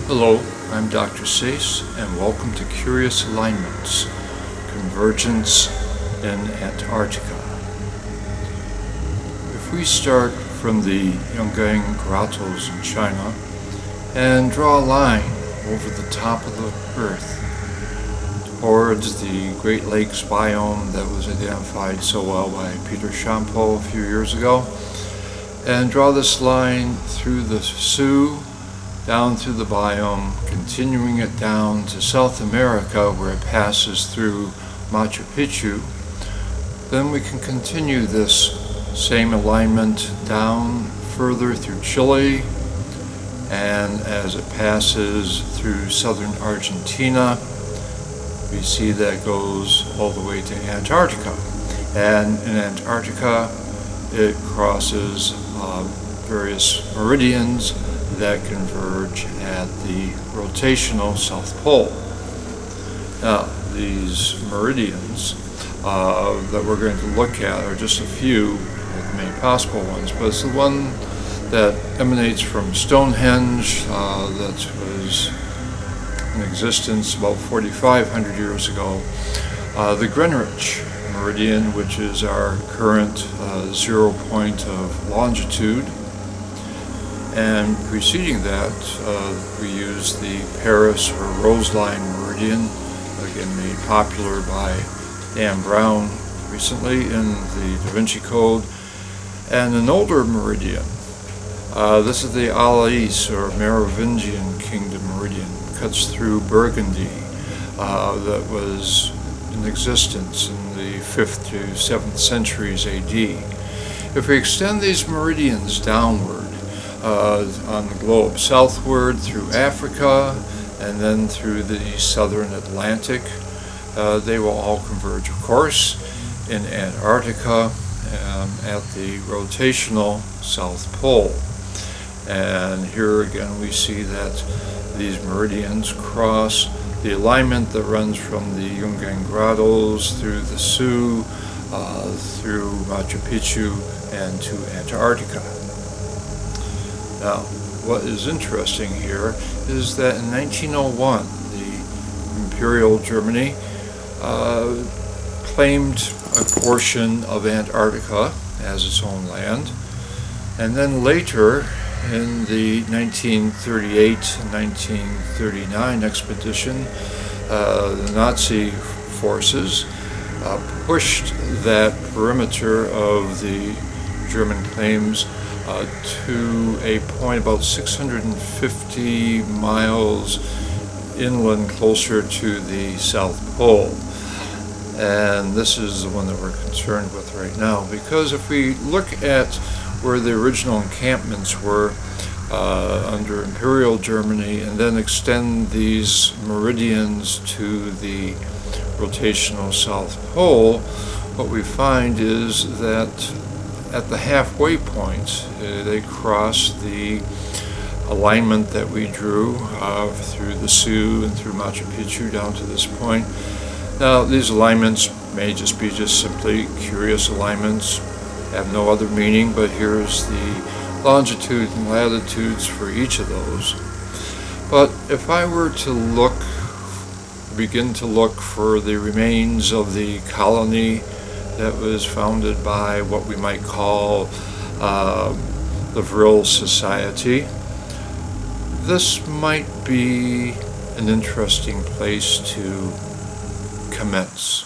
Hello, I'm Dr. Sace, and welcome to Curious Alignments, Convergence in Antarctica. If we start from the Yungang Grottos in China and draw a line over the top of the Earth towards the Great Lakes Biome that was identified so well by Peter Champeau a few years ago, and draw this line through the Sioux, down through the biome, continuing it down to South America where it passes through Machu Picchu, then we can continue this same alignment down further through Chile, and as it passes through southern Argentina, we see that goes all the way to Antarctica. And in Antarctica, it crosses various meridians that converge at the rotational South Pole. Now, these meridians that we're going to look at are just a few of the many possible ones, but it's the one that emanates from Stonehenge that was in existence about 4,500 years ago. The Greenwich meridian, which is our current 0 point of longitude. And preceding that, we use the Paris or Roseline meridian, again made popular by Dan Brown recently in the Da Vinci Code, and an older meridian. This is the Alais or Merovingian Kingdom meridian, cuts through Burgundy, that was in existence in the 5th to 7th centuries AD. If we extend these meridians downward, on the globe, southward through Africa and then through the southern Atlantic, they will all converge, of course, in Antarctica at the rotational South Pole. And here again we see that these meridians cross the alignment that runs from the Yungang Grottos through the Sioux, through Machu Picchu, and to Antarctica. Now, what is interesting here is that in 1901, the Imperial Germany claimed a portion of Antarctica as its own land, and then later in the 1938 and 1939 expedition, the Nazi forces pushed that perimeter of the German claims to a point about 650 miles inland, closer to the South Pole. And this is the one that we're concerned with right now, because if we look at where the original encampments were under Imperial Germany and then extend these meridians to the rotational South Pole, what we find is that at the halfway point, they cross the alignment that we drew through the Sioux and through Machu Picchu down to this point. Now, these alignments may just be simply curious alignments, have no other meaning, but here's the longitude and latitudes for each of those. But if I were to begin to look for the remains of the colony that was founded by what we might call the Vril Society, this might be an interesting place to commence.